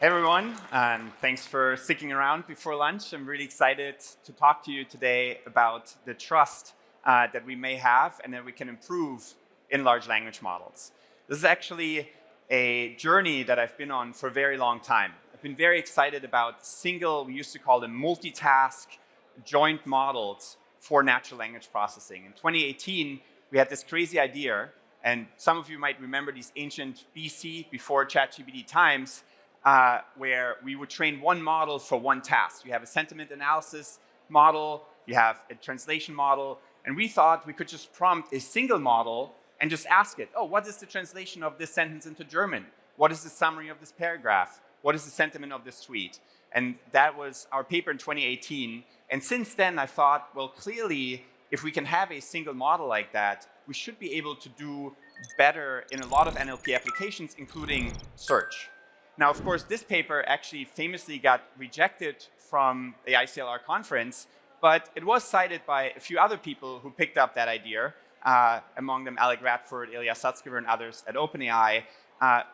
Hey everyone, and thanks for sticking around before lunch. I'm really excited to talk to you today about the trust that we may have and that we can improve in large language models. This is actually a journey that I've been on for a very long time. I've been very excited about we used to call them multitask joint models for natural language processing. In 2018, we had this crazy idea, and some of you might remember these ancient BC, before ChatGPT times, where we would train one model for one task. You have a sentiment analysis model, you have a translation model, and we thought we could just prompt a single model and just ask it, oh, what is the translation of this sentence into German? What is the summary of this paragraph? What is the sentiment of this tweet? And that was our paper in 2018. And since then, I thought, well, clearly, if we can have a single model like that, we should be able to do better in a lot of NLP applications, including search. Now, of course, this paper actually famously got rejected from the ICLR conference, but it was cited by a few other people who picked up that idea, among them Alec Radford, Ilya Sutskever, and others at OpenAI,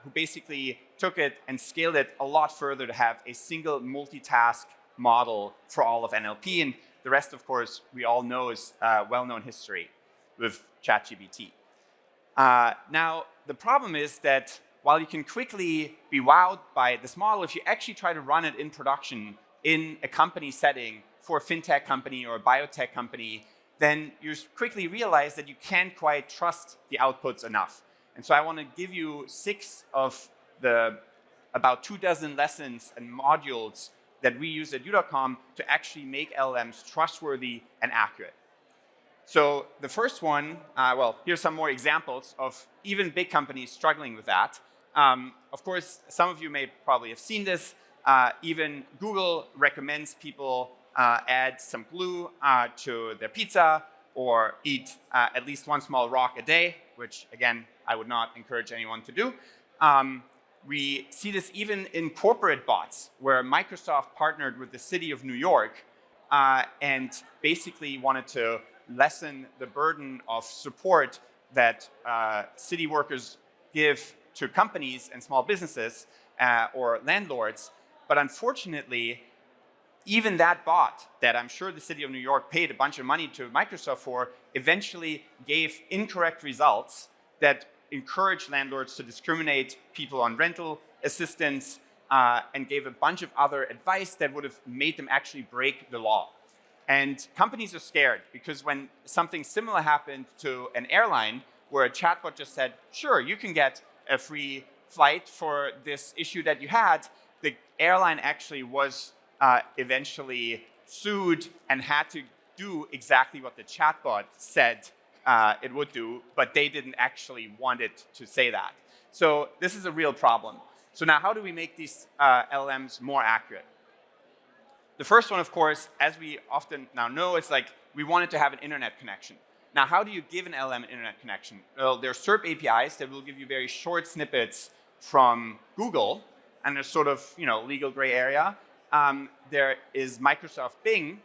who basically took it and scaled it a lot further to have a single multitask model for all of NLP. And the rest, of course, we all know is well-known history with ChatGPT. Now, the problem is that while you can quickly be wowed by this model, if you actually try to run it in production in a company setting for a fintech company or a biotech company, then you quickly realize that you can't quite trust the outputs enough. And so I want to give you 6 of the about 24 lessons and modules that we use at U.com to actually make LLMs trustworthy and accurate. So the first one, well, here's some more examples of even big companies struggling with that. Of course, some of you may probably have seen this. Even Google recommends people add some glue to their pizza or eat at least one small rock a day, which, again, I would not encourage anyone to do. We see this even in corporate bots, where Microsoft partnered with the city of New York and basically wanted to lessen the burden of support that city workers give to companies and small businesses or landlords. But unfortunately, even that bot that I'm sure the city of New York paid a bunch of money to Microsoft for eventually gave incorrect results that encouraged landlords to discriminate people on rental assistance and gave a bunch of other advice that would have made them actually break the law. And companies are scared because when something similar happened to an airline where a chatbot just said, sure, you can get a free flight for this issue that you had, the airline actually was eventually sued and had to do exactly what the chatbot said it would do, but they didn't actually want it to say that. So this is a real problem. So now how do we make these LLMs more accurate? The first one, of course, as we often now know, is like we wanted to have an internet connection. Now, how do you give an LLM an internet connection? Well, there are SERP APIs that will give you very short snippets from Google, and there's sort of legal gray area. There is Microsoft Bing,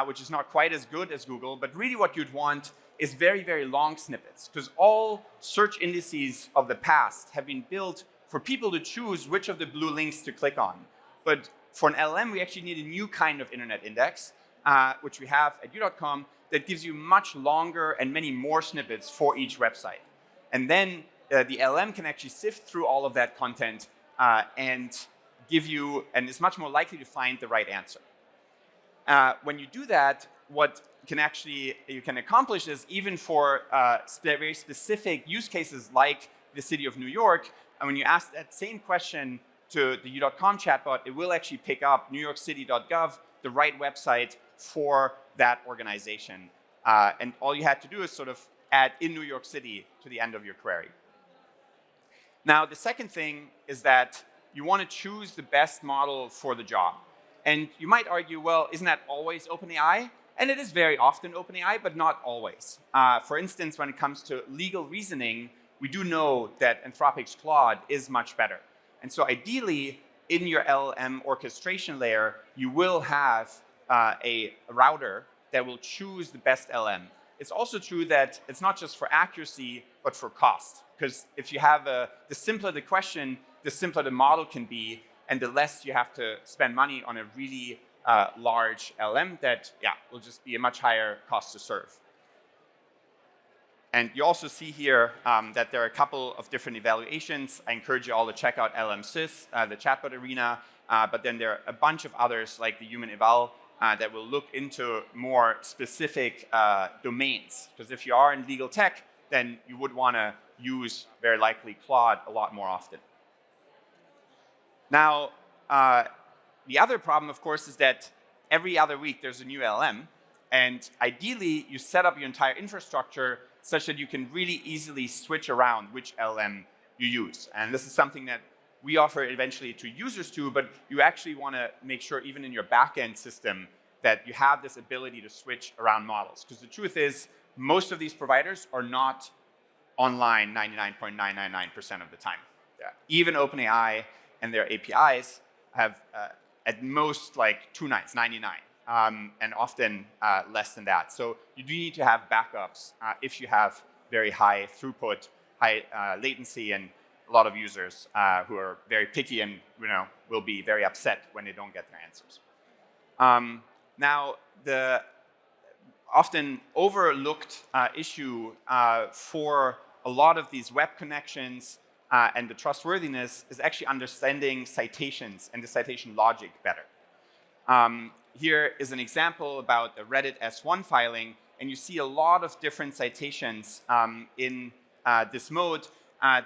which is not quite as good as Google, but really what you'd want is very, very long snippets, because all search indices of the past have been built for people to choose which of the blue links to click on. But for an LLM, we actually need a new kind of internet index, which we have at U.com, that gives you much longer and many more snippets for each website. And then the LLM can actually sift through all of that content and give you, and is much more likely to find the right answer. When you do that, what you can accomplish is even for very specific use cases like the city of New York, and when you ask that same question to the U.com chatbot, it will actually pick up newyorkcity.gov, the right website for that organization. And all you had to do is sort of add in New York City to the end of your query. Now, the second thing is that you want to choose the best model for the job. And you might argue, well, isn't that always OpenAI? And it is very often OpenAI, but not always. For instance, when it comes to legal reasoning, we do know that Anthropic's Claude is much better. And so ideally, in your LLM orchestration layer, you will have a router that will choose the best LM. It's also true that it's not just for accuracy, but for cost. Because if you have the simpler the question, the simpler the model can be. and the less you have to spend money on a really large LLM that will just be a much higher cost to serve. And you also see here that there are a couple of different evaluations. I encourage you all to check out LLMs, the chatbot arena, but then there are a bunch of others like the human eval that will look into more specific domains. Because if you are in legal tech, then you would want to use, very likely, Claude a lot more often. Now, the other problem, of course, is that every other week there's a new LLM, and ideally you set up your entire infrastructure such that you can really easily switch around which LLM you use. And this is something that we offer eventually to users too, but you actually want to make sure even in your backend system that you have this ability to switch around models. Because the truth is, most of these providers are not online 99.999% of the time. Yeah. Even OpenAI and their APIs have at most like 2 nines, 99. And often less than that. So you do need to have backups if you have very high throughput, high latency, and a lot of users who are very picky and will be very upset when they don't get their answers. Now, the often overlooked issue for a lot of these web connections and the trustworthiness is actually understanding citations and the citation logic better. Here is an example about a Reddit S1 filing, and you see a lot of different citations in this mode.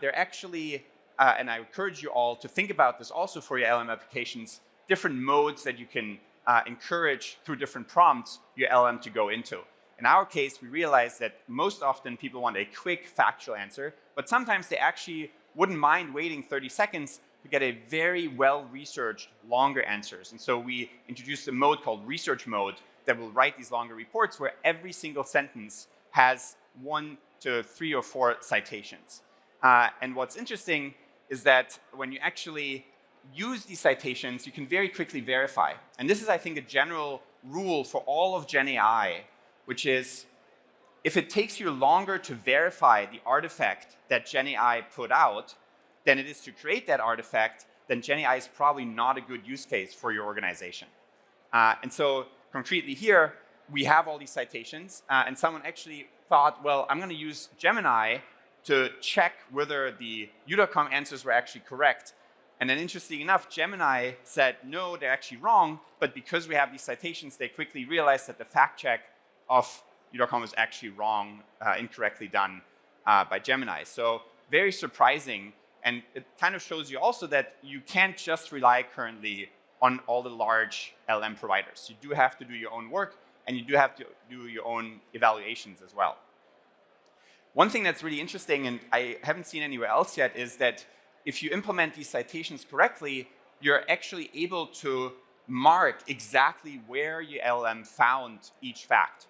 They're actually, and I encourage you all to think about this also for your LLM applications, different modes that you can encourage through different prompts your LLM to go into. In our case, we realized that most often people want a quick factual answer, but sometimes they actually wouldn't mind waiting 30 seconds to get a very well-researched, longer answers. And so we introduced a mode called research mode that will write these longer reports where every single sentence has 1 to 3 or 4 citations. And what's interesting is that when you actually use these citations, you can very quickly verify. And this is, I think, a general rule for all of Gen AI, which is if it takes you longer to verify the artifact that Gen AI put out than it is to create that artifact, then Gen AI is probably not a good use case for your organization. And so concretely here, we have all these citations, and someone actually thought, well, I'm going to use Gemini to check whether the U.com answers were actually correct. And then interesting enough, Gemini said, no, they're actually wrong, but because we have these citations, they quickly realized that the fact check of U.com was actually wrong, incorrectly done by Gemini. So very surprising. And it kind of shows you also that you can't just rely currently on all the large LLM providers. You do have to do your own work, and you do have to do your own evaluations as well. One thing that's really interesting, and I haven't seen anywhere else yet, is that if you implement these citations correctly, you're actually able to mark exactly where your LLM found each fact.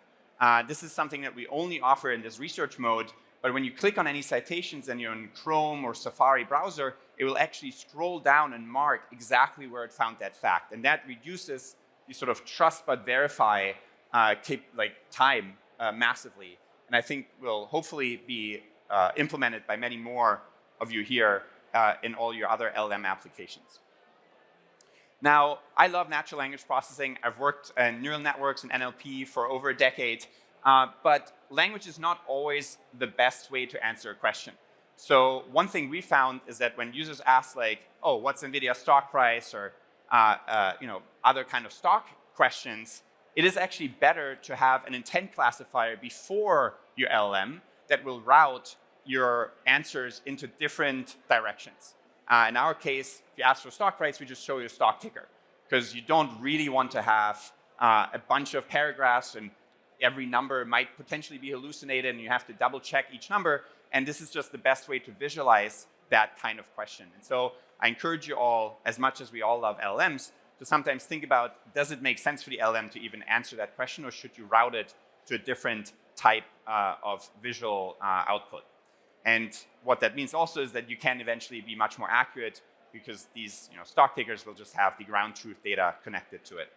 This is something that we only offer in this research mode. But when you click on any citations and you're in Chrome or Safari browser, it will actually scroll down and mark exactly where it found that fact. And that reduces the sort of trust but verify time massively. And I think will hopefully be implemented by many more of you here in all your other LLM applications. Now, I love natural language processing. I've worked in neural networks and NLP for over a decade. But language is not always the best way to answer a question. So one thing we found is that when users ask like, oh, what's NVIDIA's stock price, or other kind of stock questions, it is actually better to have an intent classifier before your LLM that will route your answers into different directions. In our case, if you ask for stock price, we just show you a stock ticker, because you don't really want to have a bunch of paragraphs and every number might potentially be hallucinated and you have to double check each number. And this is just the best way to visualize that kind of question. And so I encourage you all, as much as we all love LLMs, to sometimes think about, does it make sense for the LLM to even answer that question, or should you route it to a different type of visual output? And what that means also is that you can eventually be much more accurate, because these stock tickers will just have the ground truth data connected to it.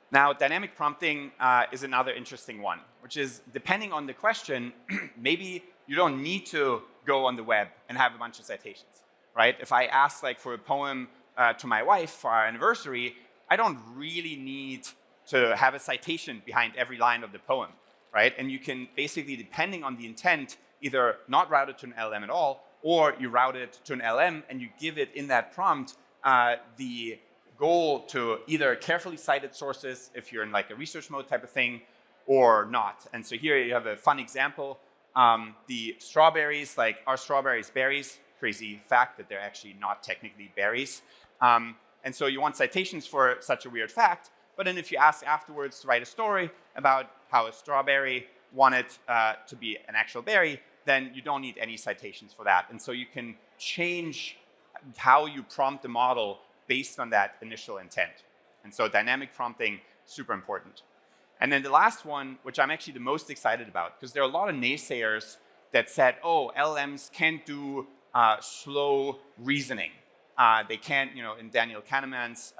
Now, dynamic prompting is another interesting one, which is depending on the question, maybe you don't need to go on the web and have a bunch of citations. right? If I ask like for a poem to my wife for our anniversary, I don't really need to have a citation behind every line of the poem, right? And you can basically, depending on the intent, either not route it to an LLM at all, or you route it to an LLM and you give it in that prompt the goal to either carefully cited sources if you're in like a research mode type of thing, or not. And so here you have a fun example. The strawberries, like are strawberries berries? Crazy fact that they're actually not technically berries. And so you want citations for such a weird fact, but then if you ask afterwards to write a story about how a strawberry wanted to be an actual berry, then you don't need any citations for that. And so you can change how you prompt the model based on that initial intent. And so dynamic prompting, super important. And then the last one, which I'm actually the most excited about, because there are a lot of naysayers that said, oh, LLMs can't do slow reasoning. They can't, in Daniel Kahneman's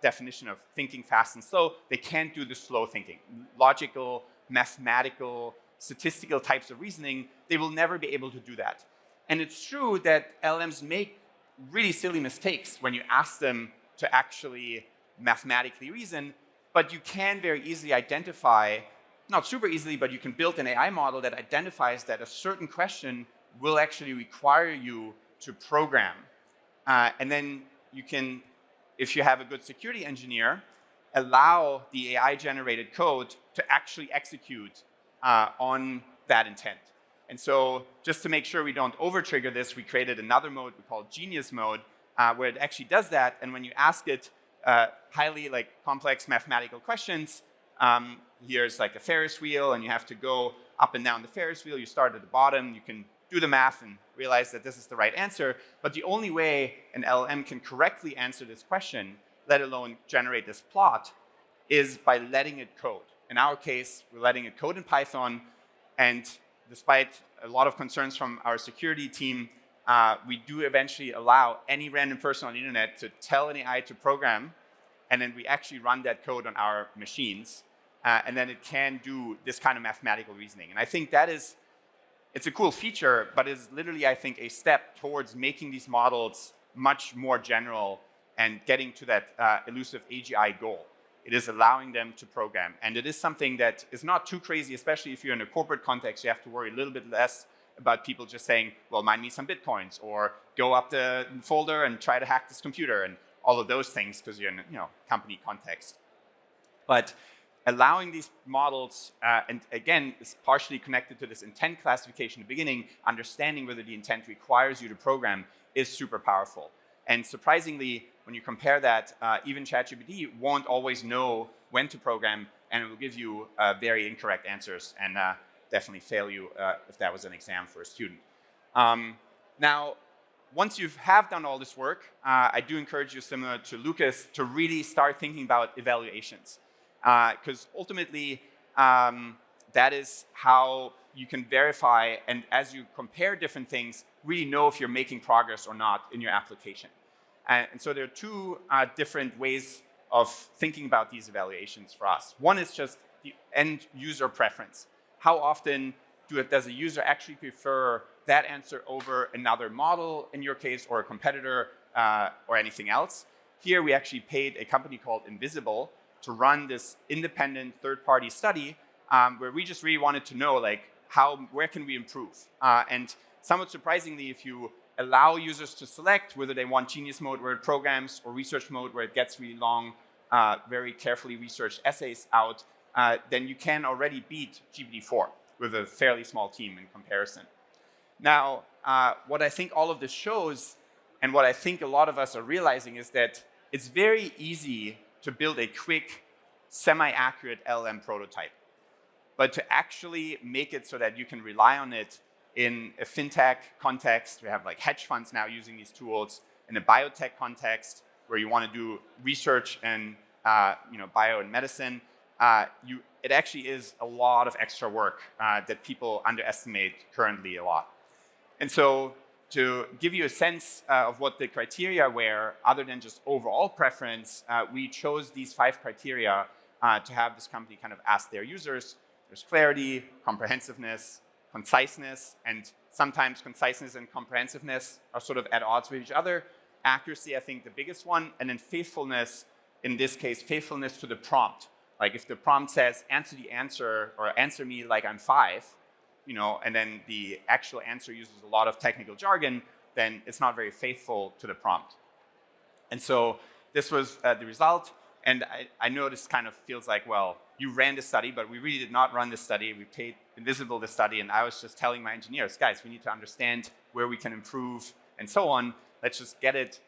definition of thinking fast and slow, they can't do the slow thinking. Logical, mathematical, statistical types of reasoning, they will never be able to do that. And it's true that LLMs make really silly mistakes when you ask them to actually mathematically reason, but you can very easily identify, not super easily, but you can build an AI model that identifies that a certain question will actually require you to program. And then you can, if you have a good security engineer, allow the AI-generated code to actually execute on that intent. And so just to make sure we don't over-trigger this, we created another mode we call Genius mode, where it actually does that. And when you ask it highly complex mathematical questions, here's like a Ferris wheel, and you have to go up and down the Ferris wheel. You start at the bottom. You can do the math and realize that this is the right answer. But the only way an LLM can correctly answer this question, let alone generate this plot, is by letting it code. In our case, we're letting it code in Python, and despite a lot of concerns from our security team, we do eventually allow any random person on the internet to tell an AI to program, and then we actually run that code on our machines, and then it can do this kind of mathematical reasoning. And I think that is, it's a cool feature, but is literally, I think, a step towards making these models much more general and getting to that elusive AGI goal. It is allowing them to program. And it is something that is not too crazy, especially if you're in a corporate context. You have to worry a little bit less about people just saying, well, mine me some Bitcoins, or go up the folder and try to hack this computer, and all of those things, because you're in a company context. But allowing these models, and again, is partially connected to this intent classification at the beginning, understanding whether the intent requires you to program is super powerful. And surprisingly, when you compare that, even ChatGPT won't always know when to program, and it will give you very incorrect answers, and definitely fail you if that was an exam for a student. Now, once you have done all this work, I do encourage you, similar to Lucas, to really start thinking about evaluations. Because ultimately, that is how you can verify, and as you compare different things, really know if you're making progress or not in your application. And so there are two different ways of thinking about these evaluations for us. One is just the end user preference. How often does a user actually prefer that answer over another model, in your case, or a competitor, or anything else? Here, we actually paid a company called Invisible to run this independent third-party study where we just really wanted to know, where can we improve? And somewhat surprisingly, if you allow users to select whether they want Genius mode where it programs, or research mode where it gets really long, very carefully researched essays out, then you can already beat GPT-4 with a fairly small team in comparison. Now, what I think all of this shows, and what I think a lot of us are realizing, is that it's very easy to build a quick, semi-accurate LLM prototype. But to actually make it so that you can rely on it in a fintech context, we have hedge funds now using these tools, in a biotech context where you want to do research and bio and medicine, it actually is a lot of extra work that people underestimate currently a lot. And so to give you a sense of what the criteria were, other than just overall preference, we chose these 5 criteria to have this company kind of ask their users. There's clarity, comprehensiveness, conciseness, and sometimes conciseness and comprehensiveness are sort of at odds with each other. Accuracy, I think, the biggest one, and then faithfulness, in this case, faithfulness to the prompt. Like if the prompt says, answer the answer, or answer me like I'm 5, you know, and then the actual answer uses a lot of technical jargon, then it's not very faithful to the prompt. And so this was the result. And I know this kind of feels like, well, you ran the study, but we really did not run the study. We paid Invisible the study, and I was just telling my engineers, guys, we need to understand where we can improve and so on. Let's just give it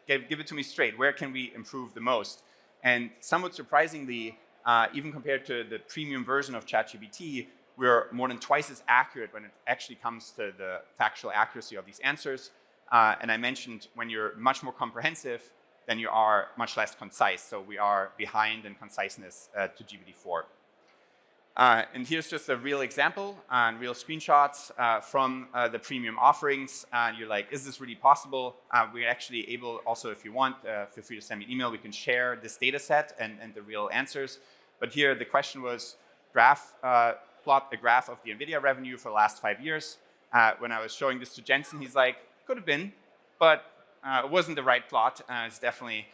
to me straight. Where can we improve the most? And somewhat surprisingly, even compared to the premium version of ChatGPT, we're more than twice as accurate when it actually comes to the factual accuracy of these answers. And I mentioned when you're much more comprehensive, then you are much less concise. So we are behind in conciseness to GPT-4. And here's just a real example and real screenshots from the premium offerings. You're like, is this really possible? We're actually able, also if you want, feel free to send me an email. We can share this data set and the real answers. But here the question was, plot a graph of the NVIDIA revenue for the last 5 years. When I was showing this to Jensen, he's like, could have been, but it wasn't the right plot. It's definitely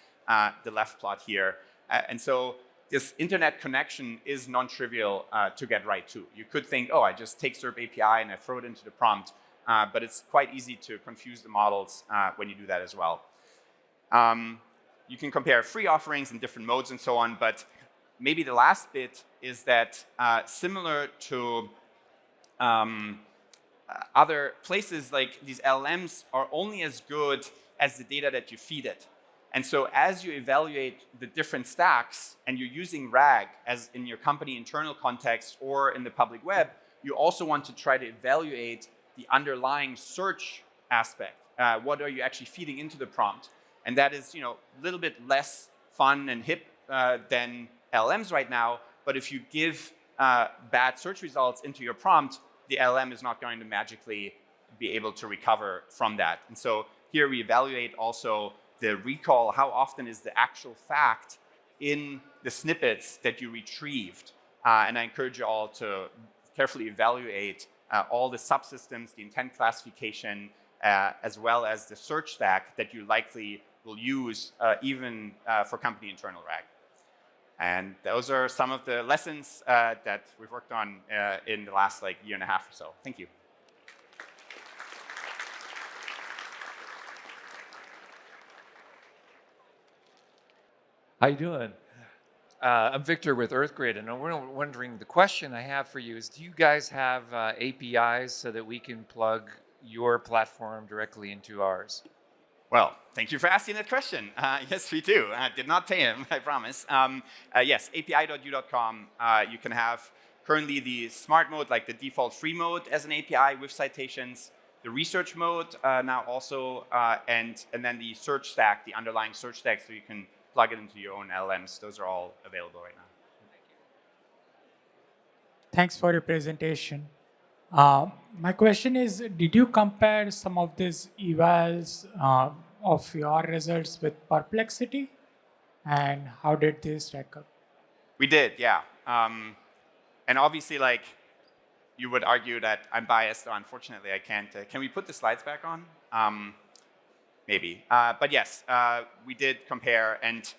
the left plot here. And so this internet connection is non-trivial to get right too. You could think, oh, I just take SERP API and I throw it into the prompt. But it's quite easy to confuse the models when you do that as well. You can compare free offerings in different modes and so on. But maybe the last bit is that similar to other places, like these LLMs are only as good as the data that you feed it. And so as you evaluate the different stacks and you're using RAG as in your company internal context or in the public web, you also want to try to evaluate the underlying search aspect. What are you actually feeding into the prompt? And that is, a little bit less fun and hip than LLMs right now. But if you give bad search results into your prompt, the LLM is not going to magically be able to recover from that. And so here we evaluate also the recall, how often is the actual fact in the snippets that you retrieved. And I encourage you all to carefully evaluate all the subsystems, the intent classification, as well as the search stack that you likely will use even for company internal RAG. And those are some of the lessons that we've worked on in the last year and a half or so. Thank you. How you doing? I'm Victor with EarthGrid, and we're wondering, the question I have for you is, do you guys have APIs so that we can plug your platform directly into ours? Well, thank you for asking that question. Yes, we do. I did not pay him, I promise. Yes, api.u.com. You can have currently the smart mode, like the default free mode as an API with citations, the research mode now also, and then the search stack, the underlying search stack, so you can plug it into your own LLMs. Those are all available right now. Thanks for your presentation. My question is, did you compare some of these evals of your results with Perplexity? And how did they stack up? We did, yeah. And obviously, you would argue that I'm biased, so unfortunately I can't. Can we put the slides back on? Maybe. But yes, we did compare. And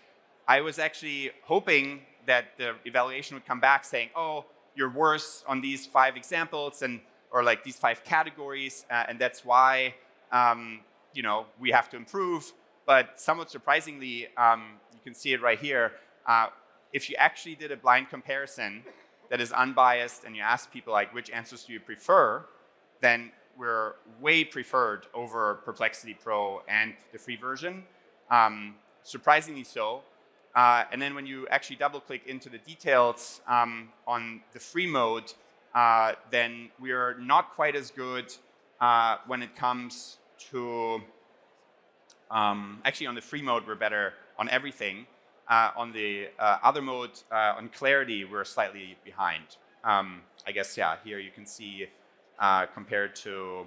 I was actually hoping that the evaluation would come back saying, oh, you're worse on these 5 examples or these 5 categories, and that's why we have to improve. But somewhat surprisingly, you can see it right here. If you actually did a blind comparison that is unbiased and you ask people which answers do you prefer, then we're way preferred over Perplexity Pro and the free version, surprisingly so. And then when you actually double-click into the details on the free mode, then we're not quite as good when it comes to... actually, on the free mode, we're better on everything. On the other mode, on clarity, we're slightly behind. I guess, yeah, here you can see compared to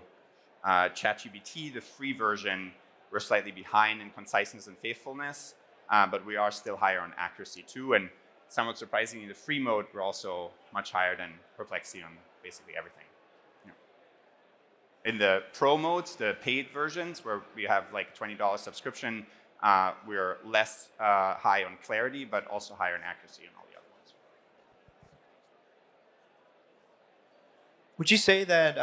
ChatGPT, the free version, we're slightly behind in conciseness and faithfulness, but we are still higher on accuracy too. And somewhat surprisingly, the free mode, we're also much higher than Perplexity on basically everything. Yeah. In the pro modes, the paid versions, where we have like $20 subscription, we're less high on clarity, but also higher in accuracy and all the other ones. Would you say that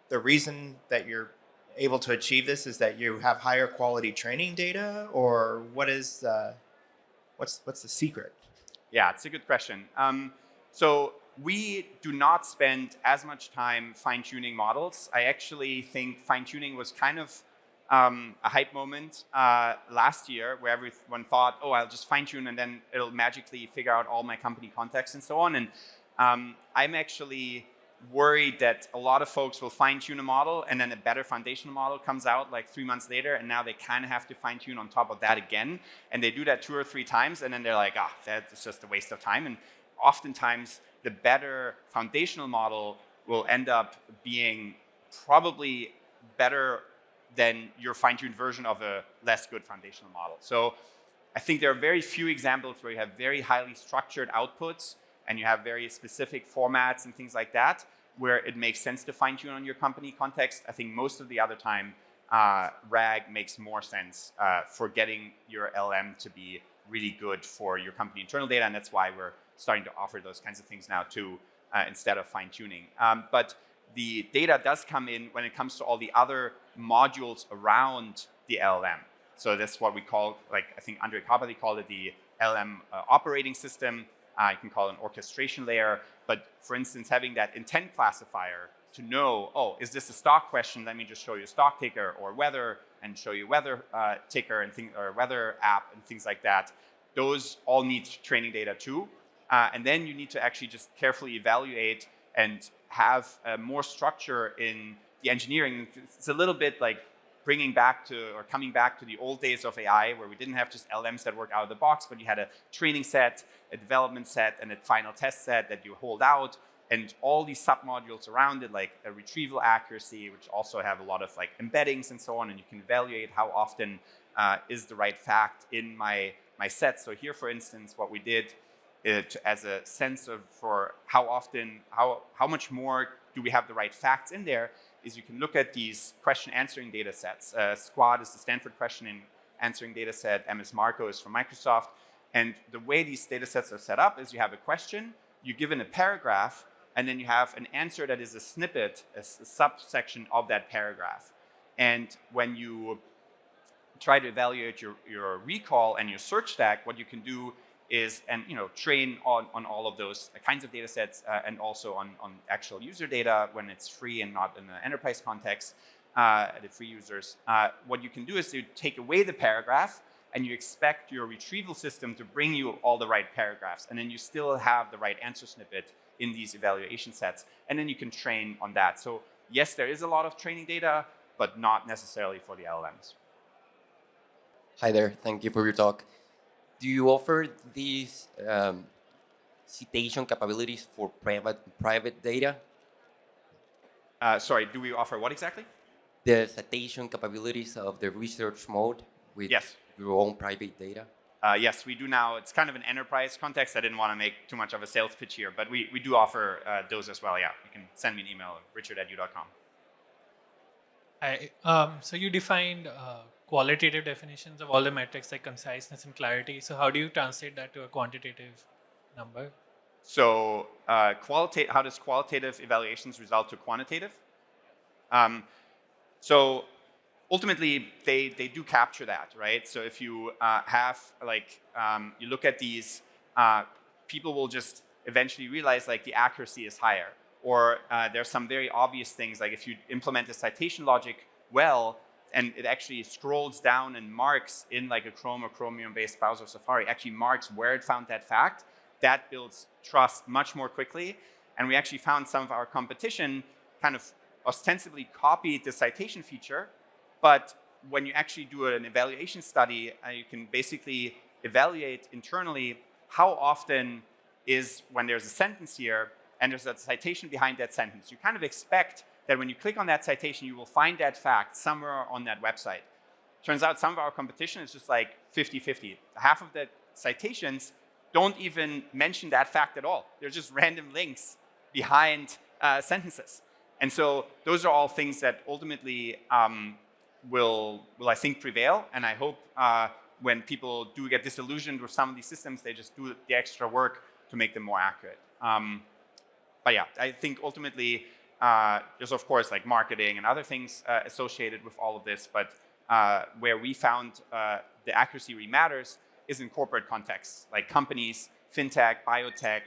the reason that you're able to achieve this is that you have higher quality training data, or what is what's the secret? Yeah, it's a good question. So we do not spend as much time fine-tuning models. I actually think fine-tuning was kind of a hype moment last year, where everyone thought, oh, I'll just fine-tune and then it'll magically figure out all my company context and so on. And I'm actually worried that a lot of folks will fine-tune a model and then a better foundational model comes out like 3 months later, and now they kind of have to fine-tune on top of that again. And they do that 2 or 3 times, and then they're like, that's just a waste of time. And oftentimes, the better foundational model will end up being probably better than your fine-tuned version of a less good foundational model. So I think there are very few examples where you have very highly structured outputs and you have very specific formats and things like that, where it makes sense to fine-tune on your company context. I think most of the other time, RAG makes more sense for getting your LM to be really good for your company internal data, and that's why we're starting to offer those kinds of things now too, instead of fine-tuning. But the data does come in when it comes to all the other modules around the LLM. So that's what we call, like I think Andre Carpathy called it, the LLM operating system. You can call it an orchestration layer. But for instance, having that intent classifier to know, oh, is this a stock question? Let me just show you a stock ticker, or weather, and show you weather ticker and or weather app and things like that. Those all need training data too. And then you need to actually just carefully evaluate and have more structure in the engineering. It's a little bit like bringing back to, or coming back to the old days of AI, where we didn't have just LMs that work out of the box, but you had a training set, a development set, and a final test set that you hold out, and all these submodules around it, like a retrieval accuracy, which also have a lot of like embeddings and so on, and you can evaluate how often is the right fact in my set. So here, for instance, what we did as a sense of for how often, how much more do we have the right facts in there, is you can look at these question answering data sets. Squad is the Stanford question answering data set. MS Marco is from Microsoft. And the way these data sets are set up is you have a question, you give in a paragraph, and then you have an answer that is a snippet, a subsection of that paragraph. And when you try to evaluate your recall and your search stack, what you can do is, and train on all of those kinds of data sets, and also on actual user data when it's free and not in an enterprise context, the free users. What you can do is you take away the paragraph and you expect your retrieval system to bring you all the right paragraphs, and then you still have the right answer snippet in these evaluation sets, and then you can train on that. So yes, there is a lot of training data, but not necessarily for the LLMs. Hi there, thank you for your talk. Do you offer these citation capabilities for private data? Sorry, do we offer what exactly? The citation capabilities of the research mode with Yes. your own private data? Yes, we do now. It's kind of an enterprise context. I didn't want to make too much of a sales pitch here, but we do offer those as well. Yeah, you can send me an email at richard@u.com. So you defined qualitative definitions of all the metrics like conciseness and clarity. So how do you translate that to a quantitative number? So how does qualitative evaluations result to quantitative? So ultimately, they do capture that, right? So if you have, like, you look at these, people will just eventually realize, like, the accuracy is higher. Or there's some very obvious things, like if you implement the citation logic well, and it actually scrolls down and marks in like a Chrome or Chromium-based browser, Safari, actually marks where it found that fact, that builds trust much more quickly. And we actually found some of our competition kind of ostensibly copied the citation feature, but when you actually do an evaluation study, you can basically evaluate internally how often is when there's a sentence here and there's a citation behind that sentence. You kind of expect that when you click on that citation, you will find that fact somewhere on that website. Turns out some of our competition is just like 50-50. Half of the citations don't even mention that fact at all. They're just random links behind sentences. And so those are all things that ultimately will I think prevail. And I hope when people do get disillusioned with some of these systems, they just do the extra work to make them more accurate. But yeah, I think ultimately there's of course like marketing and other things associated with all of this. But where we found the accuracy really matters is in corporate contexts, like companies, fintech, biotech,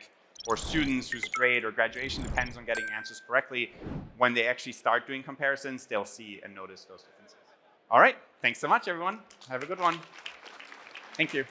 or students whose grade or graduation depends on getting answers correctly. When they actually start doing comparisons, they'll see and notice those differences. All right, thanks so much, everyone. Have a good one. Thank you.